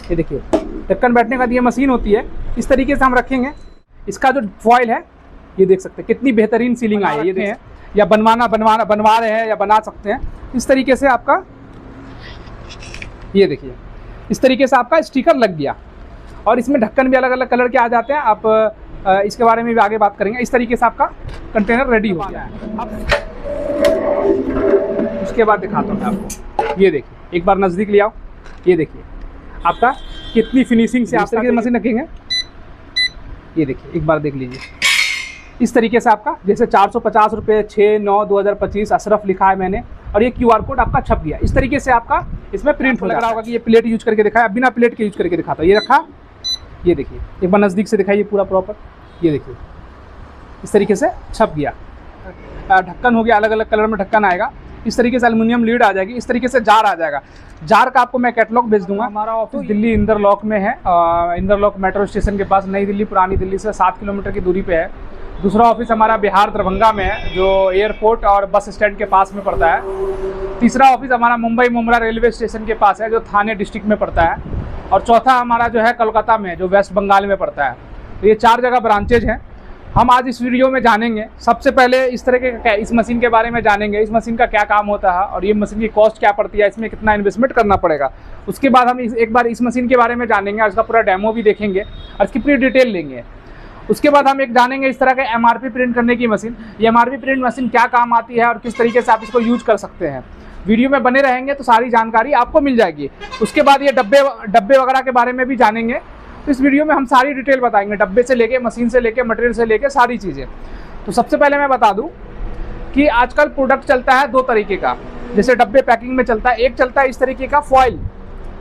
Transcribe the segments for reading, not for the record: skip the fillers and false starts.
ये देखिए ढक्कन बैठने का ये मशीन होती है, इस तरीके से हम रखेंगे। इसका जो फॉइल है ये देख सकते हैं कितनी बेहतरीन सीलिंग आई है, ये देखें, या बनवा रहे हैं या बना सकते हैं। इस तरीके से आपका ये देखिए इस तरीके से आपका स्टिकर लग गया। और इसमें ढक्कन भी अलग अलग कलर के आ जाते हैं, आप इसके बारे में भी आगे बात करेंगे। इस तरीके से आपका कंटेनर रेडी हो गया है। अब उसके बाद दिखाता हूँ मैं आपको, ये देखिए एक बार नज़दीक ले आओ, ये देखिए आपका कितनी फिनिशिंग से आप तरीके से मशीन रखेंगे। ये देखिए एक बार देख लीजिए, इस तरीके से आपका जैसे 450 रुपये 6/9/2025 अशरफ लिखा है मैंने, और ये QR कोड आपका छप गया। इस तरीके से आपका इसमें प्रिंट हो रहा होगा कि ये प्लेट यूज करके दिखाया, बिना प्लेट के यूज करके दिखाता हूँ। ये रखा, ये देखिए एक बार नज़दीक से दिखाइए पूरा प्रॉपर, ये देखिए इस तरीके से छप गया। ढक्कन हो गया, अलग अलग कलर में ढक्कन आएगा। इस तरीके से एल्युमिनियम लीड आ जाएगी। इस तरीके से जार आ जाएगा। जार का आपको मैं कैटलॉग भेज दूंगा। हमारा ऑफिस दिल्ली इंदरलॉक में है, इंदरलॉक मेट्रो स्टेशन के पास, नई दिल्ली पुरानी दिल्ली से 7 किलोमीटर की दूरी पे है। दूसरा ऑफिस हमारा बिहार दरभंगा में है, जो एयरपोर्ट और बस स्टैंड के पास में पड़ता है। तीसरा ऑफिस हमारा मुंबई मुमरा रेलवे स्टेशन के पास है, जो थाने डिस्ट्रिक्ट में पड़ता है। और चौथा हमारा जो है कोलकाता में, जो वेस्ट बंगाल में पड़ता है। तो ये 4 जगह ब्रांचेज हैं। हम आज इस वीडियो में जानेंगे, सबसे पहले इस तरह के इस मशीन के बारे में जानेंगे, इस मशीन का क्या काम होता है और ये मशीन की कॉस्ट क्या पड़ती है, इसमें कितना इन्वेस्टमेंट करना पड़ेगा। उसके बाद हम एक बार इस मशीन के बारे में जानेंगे और इसका पूरा डेमो भी देखेंगे और इसकी पूरी डिटेल लेंगे। उसके बाद हम एक जानेंगे इस तरह के MRP प्रिंट करने की मशीन, ये MRP प्रिंट मशीन क्या काम आती है और किस तरीके से आप इसको यूज कर सकते हैं। वीडियो में बने रहेंगे तो सारी जानकारी आपको मिल जाएगी। उसके बाद ये डब्बे वगैरह के बारे में भी जानेंगे। तो इस वीडियो में हम सारी डिटेल बताएंगे, डब्बे से लेके, मशीन से लेके, मटेरियल से लेके, सारी चीज़ें। तो सबसे पहले मैं बता दूं कि आजकल प्रोडक्ट चलता है 2 तरीके का। जैसे डब्बे पैकिंग में चलता है, एक चलता है इस तरीके का फॉइल,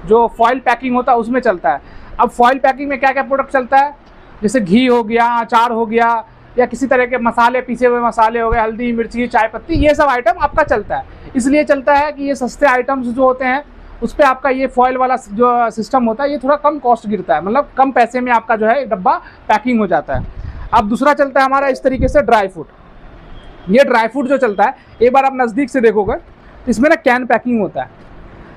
जो फॉइल पैकिंग होता है उसमें चलता है। अब फॉइल पैकिंग में क्या क्या प्रोडक्ट चलता है, जैसे घी हो गया, अचार हो गया, या किसी तरह के मसाले, पीसे हुए मसाले हो गए, हल्दी मिर्ची चाय पत्ती, ये सब आइटम आपका चलता है। इसलिए चलता है कि ये सस्ते आइटम्स जो होते हैं उस पर आपका ये फॉइल वाला जो सिस्टम होता है ये थोड़ा कम कॉस्ट गिरता है, मतलब कम पैसे में आपका जो है डब्बा पैकिंग हो जाता है। अब दूसरा चलता है हमारा इस तरीके से ड्राई फ्रूट। ये ड्राई फ्रूट जो चलता है, एक बार आप नज़दीक से देखोगे इसमें ना कैन पैकिंग होता है।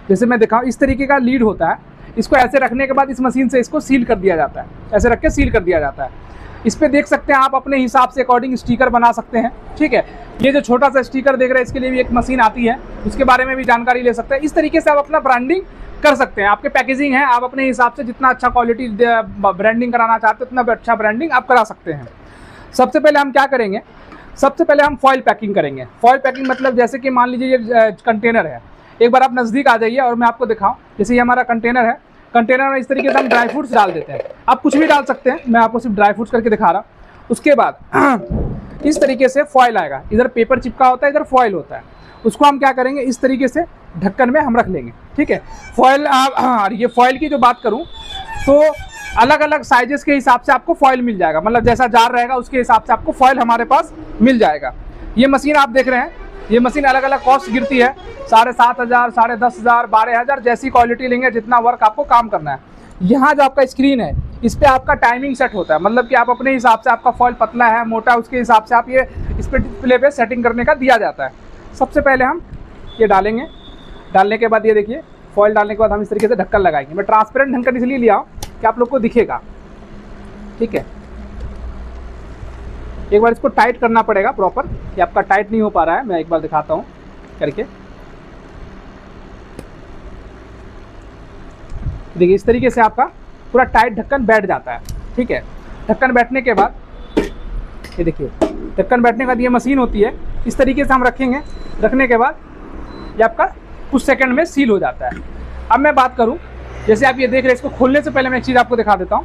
जैसे मैं दिखाऊँ, इस तरीके का लीड होता है। इसको ऐसे रखने के बाद इस मशीन से इसको सील कर दिया जाता है, ऐसे रख के सील कर दिया जाता है। इस पे देख सकते हैं आप अपने हिसाब से अकॉर्डिंग स्टिकर बना सकते हैं, ठीक है। ये जो छोटा सा स्टिकर देख रहे हैं इसके लिए भी एक मशीन आती है, उसके बारे में भी जानकारी ले सकते हैं। इस तरीके से आप अपना ब्रांडिंग कर सकते हैं। आपके पैकेजिंग है, आप अपने हिसाब से जितना अच्छा क्वालिटी ब्रांडिंग कराना चाहते हैं उतना अच्छा ब्रांडिंग आप करा सकते हैं। सबसे पहले हम क्या करेंगे, सबसे पहले हम फॉइल पैकिंग करेंगे। फॉइल पैकिंग मतलब जैसे कि मान लीजिए ये कंटेनर है, एक बार आप नज़दीक आ जाइए और मैं आपको दिखाऊँ। जैसे ये हमारा कंटेनर है, कंटेनर में इस तरीके से हम ड्राई फ्रूट्स डाल देते हैं। आप कुछ भी डाल सकते हैं, मैं आपको सिर्फ ड्राई फ्रूट्स करके दिखा रहा हूँ। उसके बाद इस तरीके से फॉइल आएगा, इधर पेपर चिपका होता है, इधर फॉइल होता है। उसको हम क्या करेंगे, इस तरीके से ढक्कन में हम रख लेंगे, ठीक है। फॉइल, ये फॉइल की जो बात करूं तो अलग अलग साइजेस के हिसाब से आपको फॉइल मिल जाएगा, मतलब जैसा जार रहेगा उसके हिसाब से आपको फॉइल हमारे पास मिल जाएगा। ये मशीन आप देख रहे हैं, ये मशीन अलग अलग कॉस्ट गिरती है, 7,500, 10,500, 12,000, जैसी क्वालिटी लेंगे जितना वर्क आपको काम करना है। यहाँ जो आपका स्क्रीन है इस पर आपका टाइमिंग सेट होता है, मतलब कि आप अपने हिसाब से, आपका फॉइल पतला है मोटा, उसके हिसाब से आप ये इस पर डिस्प्ले पे सेटिंग करने का दिया जाता है। सबसे पहले हम ये डालेंगे, डालने के बाद ये देखिए फॉइल डालने के बाद हम इस तरीके से ढक्कन लगाएंगे। मैं ट्रांसपेरेंट ढक्कन इसलिए लिया हूँ कि आप लोग को दिखेगा, ठीक है। एक बार इसको टाइट करना पड़ेगा प्रॉपर, ये आपका टाइट नहीं हो पा रहा है, मैं एक बार दिखाता हूँ करके। देखिए इस तरीके से आपका पूरा टाइट ढक्कन बैठ जाता है, ठीक है। ढक्कन बैठने के बाद ये देखिए, ढक्कन बैठने के बाद ये मशीन होती है, इस तरीके से हम रखेंगे। रखने के बाद ये आपका कुछ सेकंड में सील हो जाता है। अब मैं बात करूं, जैसे आप ये देख रहे हैं, इसको खोलने से पहले मैं एक चीज़ आपको दिखा देता हूं।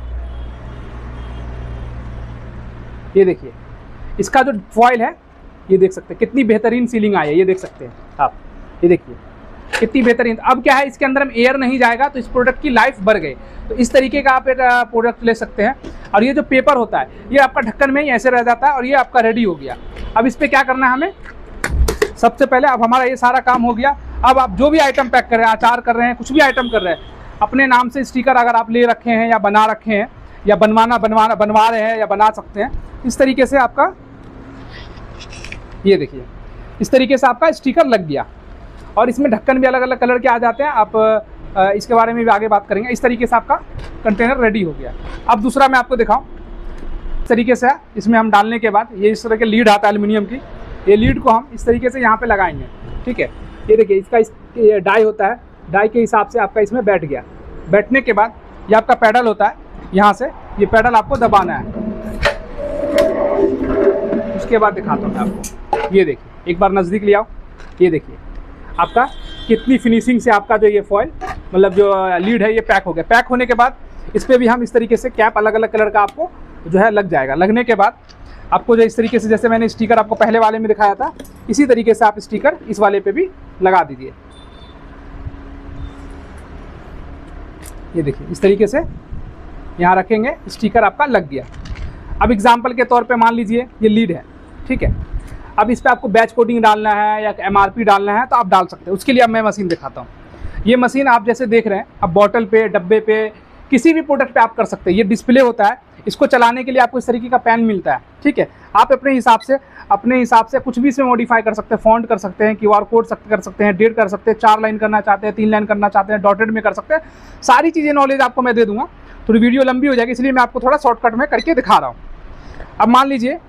ये देखिए इसका जो फॉइल है ये देख सकते हैं कितनी बेहतरीन सीलिंग आई है, ये देख सकते हैं आप, ये देखिए कितनी बेहतरीन। अब क्या है, इसके अंदर में एयर नहीं जाएगा तो इस प्रोडक्ट की लाइफ बढ़ गई। तो इस तरीके का आप एक प्रोडक्ट ले सकते हैं। और ये जो पेपर होता है ये आपका ढक्कन में ही ऐसे रह जाता है और ये आपका रेडी हो गया। अब इस पर क्या करना है हमें, सबसे पहले अब हमारा ये सारा काम हो गया। अब आप जो भी आइटम पैक कर रहे हैं, अचार कर रहे हैं, कुछ भी आइटम कर रहे हैं, अपने नाम से स्टिकर अगर आप ले रखे हैं या बना रखे हैं या बनवा रहे हैं या बना सकते हैं, इस तरीके से आपका ये देखिए इस तरीके से आपका स्टिकर लग गया। और इसमें ढक्कन भी अलग अलग कलर के आ जाते हैं, आप इसके बारे में भी आगे बात करेंगे। इस तरीके से आपका कंटेनर रेडी हो गया। अब दूसरा मैं आपको दिखाऊं, इस तरीके से इसमें हम डालने के बाद ये इस तरह के लीड आता है एल्युमिनियम की, ये लीड को हम इस तरीके से यहाँ पे लगाएंगे। ठीक है, ये देखिए इसका ये डाई होता है, डाई के हिसाब से आपका इसमें बैठ गया। बैठने के बाद ये आपका पैडल होता है, यहाँ से ये पैडल आपको दबाना है। उसके बाद दिखाता हूँ मैं आपको, ये देखिए एक बार नज़दीक ले आओ, ये देखिए आपका कितनी फिनिशिंग से आपका जो ये फॉयल मतलब जो लीड है ये पैक हो गया। पैक होने के बाद इस पर भी हम इस तरीके से कैप अलग अलग कलर का आपको जो है लग जाएगा। लगने के बाद आपको जो इस तरीके से, जैसे मैंने स्टिकर आपको पहले वाले में दिखाया था, इसी तरीके से आप स्टिकर इस वाले पे भी लगा दीजिए। ये देखिए इस तरीके से यहाँ रखेंगे, स्टिकर आपका लग गया। अब एग्जाम्पल के तौर पे मान लीजिए ये लीड है, ठीक है। अब इस पर आपको बैच कोडिंग डालना है या MRP डालना है तो आप डाल सकते हैं। उसके लिए अब मैं मशीन दिखाता हूँ। ये मशीन आप जैसे देख रहे हैं, अब बॉटल पे, डब्बे पे, किसी भी प्रोडक्ट पे आप कर सकते हैं। ये डिस्प्ले होता है, इसको चलाने के लिए आपको इस तरीके का पैन मिलता है। ठीक है, आप अपने हिसाब से कुछ भी इसमें मॉडिफाई कर सकते हैं। फॉन्ट कर सकते हैं, QR कोड कर सकते हैं, डेट कर सकते हैं, 4 लाइन करना चाहते हैं, 3 लाइन करना चाहते हैं, डॉटेड में कर सकते हैं। सारी चीज़ें नॉलेज आपको मैं दे दूंगा। थोड़ी वीडियो लंबी हो जाएगी, इसलिए मैं आपको थोड़ा शॉर्टकट में करके दिखा रहा हूँ। अब मान लीजिए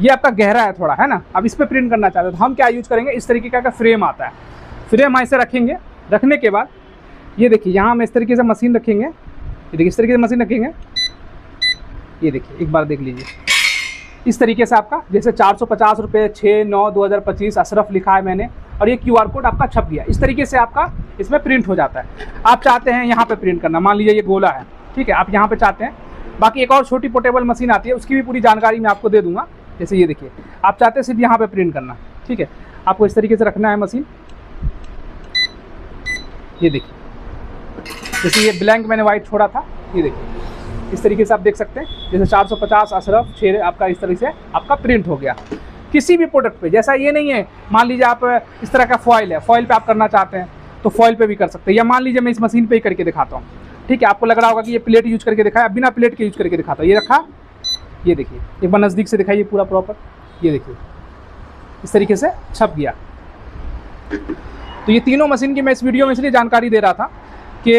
ये आपका गहरा है थोड़ा, है ना। अब इस पर प्रिंट करना चाहते हैं तो हम क्या यूज करेंगे, इस तरीके का फ्रेम आता है। फ्रेम ऐसे रखेंगे, रखने के बाद ये देखिए यहाँ हम इस तरीके से मशीन रखेंगे। ये देखिए इस तरीके से मशीन रखेंगे, ये देखिए एक बार देख लीजिए। इस तरीके से आपका जैसे 450 रुपये 6/9/2025 अशरफ लिखा है मैंने, और ये QR कोड आपका छप गया। इस तरीके से आपका इसमें प्रिंट हो जाता है। आप चाहते हैं यहाँ पे प्रिंट करना, मान लीजिए ये गोला है, ठीक है, आप यहाँ पे चाहते हैं। बाकी एक और छोटी पोर्टेबल मशीन आती है, उसकी भी पूरी जानकारी मैं आपको दे दूंगा। जैसे ये देखिए आप चाहते हैं सिर्फ यहाँ पे प्रिंट करना, ठीक है, आपको इस तरीके से रखना है मशीन। ये देखिए जैसे ये ब्लैंक मैंने वाइट छोड़ा था, ये देखिए इस तरीके से आप देख सकते हैं। जैसे 450 अशरफ 6 आपका इस तरीके से आपका प्रिंट हो गया किसी भी प्रोडक्ट पे। जैसा ये नहीं है, मान लीजिए आप इस तरह का फॉयल है, फॉयल पे आप करना चाहते हैं तो फॉयल पे भी कर सकते हैं। या मान लीजिए मैं इस मशीन पे ही करके दिखाता हूँ, ठीक है। आपको लग रहा होगा कि ये प्लेट यूज करके दिखाया, बिना प्लेट के यूज करके दिखाता हूँ। ये रखा, ये देखिए एक बार नज़दीक से दिखाइए पूरा प्रॉपर, ये देखिए इस तरीके से छप गया। तो ये तीनों मशीन की मैं इस वीडियो में इसलिए जानकारी दे रहा था कि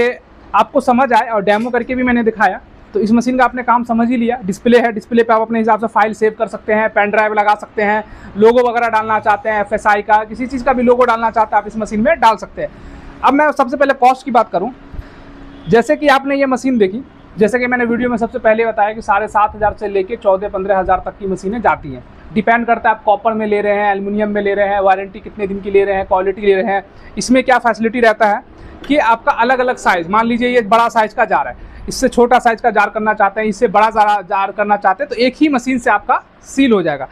आपको समझ आए, और डेमो करके भी मैंने दिखाया। तो इस मशीन का आपने काम समझ ही लिया। डिस्प्ले है, डिस्प्ले पे आप अपने हिसाब से फाइल सेव कर सकते हैं, पेन ड्राइव लगा सकते हैं, लोगो वगैरह डालना चाहते हैं, FSI का किसी चीज़ का भी लोगो डालना चाहते हैं आप इस मशीन में डाल सकते हैं। अब मैं सबसे पहले कॉस्ट की बात करूँ। जैसे कि आपने ये मशीन देखी, जैसे कि मैंने वीडियो में सबसे पहले बताया कि 7,500 से लेके 14-15 हज़ार तक की मशीनें जाती हैं। डिपेंड करता है आप कॉपर में ले रहे हैं, एल्युमिनियम में ले रहे हैं, वारंटी कितने दिन की ले रहे हैं, क्वालिटी ले रहे हैं। इसमें क्या फैसिलिटी रहता है कि आपका अलग अलग साइज़, मान लीजिए ये बड़ा साइज़ का जार है, इससे छोटा साइज़ का जार करना चाहते हैं, इससे बड़ा जार करना चाहते हैं, तो एक ही मशीन से आपका सील हो जाएगा।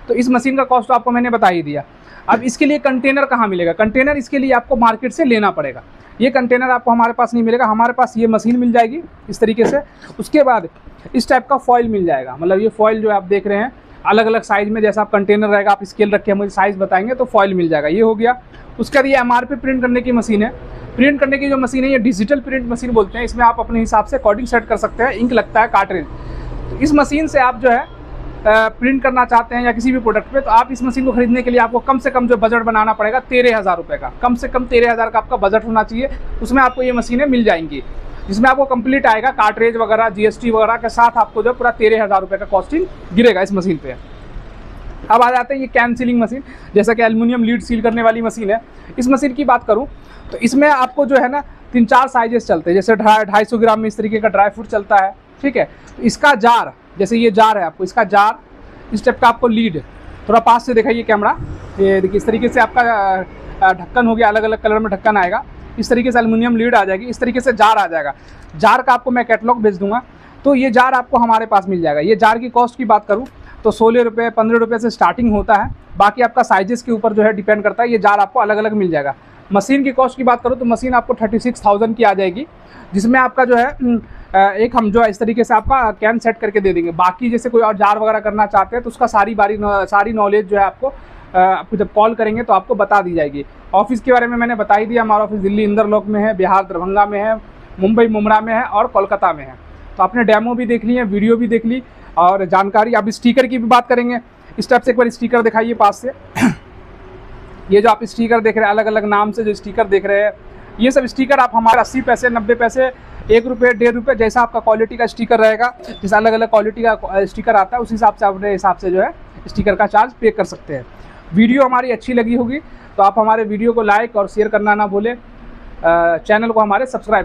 तो इस मशीन का कॉस्ट आपको मैंने बता ही दिया। अब इसके लिए कंटेनर कहाँ मिलेगा? कंटेनर इसके लिए आपको मार्केट से लेना पड़ेगा। ये कंटेनर आपको हमारे पास नहीं मिलेगा, हमारे पास ये मशीन मिल जाएगी इस तरीके से। उसके बाद इस टाइप का फॉइल मिल जाएगा, मतलब ये फॉइल जो आप देख रहे हैं अलग अलग साइज़ में, जैसा आप कंटेनर रहेगा आप स्केल रख के मुझे साइज़ बताएंगे तो फॉइल मिल जाएगा। ये हो गया। उसके बाद ये MRP प्रिंट करने की मशीन है। प्रिंट करने की जो मशीन है ये डिजिटल प्रिंट मशीन बोलते हैं। इसमें आप अपने हिसाब से कोडिंग सेट कर सकते हैं, इंक लगता है, कार्ट्रिज। तो इस मशीन से आप जो है प्रिंट करना चाहते हैं या किसी भी प्रोडक्ट पे, तो आप इस मशीन को खरीदने के लिए आपको कम से कम जो बजट बनाना पड़ेगा 13,000 रुपये का, कम से कम 13,000 का आपका बजट होना चाहिए। उसमें आपको ये मशीनें मिल जाएंगी, जिसमें आपको कंप्लीट आएगा, कार्ट्रिज वगैरह GST वगैरह के साथ आपको जो पूरा 13,000 रुपये का कॉस्टिंग गिरेगा इस मशीन पे। अब आ जाते हैं ये कैन सीलिंग मशीन, जैसा कि एल्युमिनियम लीड सील करने वाली मशीन है। इस मशीन की बात करूँ तो इसमें आपको जो है ना 3-4 साइजेस चलते हैं। जैसे 250 ग्राम में इस तरीके का ड्राई फ्रूट चलता है, ठीक है। तो इसका जार, जैसे ये जार है, आपको इसका जार, इस टाइप का आपको लीड, थोड़ा पास से दिखाइए कैमरा, ये देखिए इस तरीके से आपका ढक्कन हो गया, अलग अलग कलर में ढक्कन आएगा। इस तरीके से एल्युमिनियम लीड आ जाएगी, इस तरीके से जार आ जाएगा। जार का आपको मैं कैटलॉग भेज दूंगा, तो ये जार आपको हमारे पास मिल जाएगा। ये जार की कॉस्ट की बात करूँ तो 16 रुपये 15 रुपये से स्टार्टिंग होता है। बाकी आपका साइजेस के ऊपर जो है डिपेंड करता है। ये जार आपको अलग अलग मिल जाएगा। मशीन की कॉस्ट की बात करूँ तो मशीन आपको 36,000 की आ जाएगी, जिसमें आपका जो है एक हम जो है इस तरीके से आपका कैन सेट करके दे देंगे। बाकी जैसे कोई और जार वगैरह करना चाहते हैं तो उसका सारी नॉलेज जो है आपको जब कॉल करेंगे तो आपको बता दी जाएगी। ऑफिस के बारे में मैंने बता ही दिया, हमारा ऑफिस दिल्ली इंदरलोक में है, बिहार दरभंगा में है, मुंबई मुमरा में है और कोलकाता में है। तो आपने डेमो भी देख ली है, वीडियो भी देख ली और जानकारी। अब स्टिकर की भी बात करेंगे। इस टाइप से एक बार स्टिकर दिखाइए पास से। ये जो आप स्टिकर देख रहे हैं, अलग अलग नाम से जो स्टिकर देख रहे हैं, ये सब स्टिकर आप हमारे 80 पैसे, 90 पैसे, 1 रुपये, 1.5 रुपये, जैसा आपका क्वालिटी का स्टिकर रहेगा, जैसा अलग अलग क्वालिटी का स्टिकर आता है, उस हिसाब से अपने हिसाब से जो है स्टिकर का चार्ज पे कर सकते हैं। वीडियो हमारी अच्छी लगी होगी तो आप हमारे वीडियो को लाइक और शेयर करना ना भूलें, चैनल को हमारे सब्सक्राइब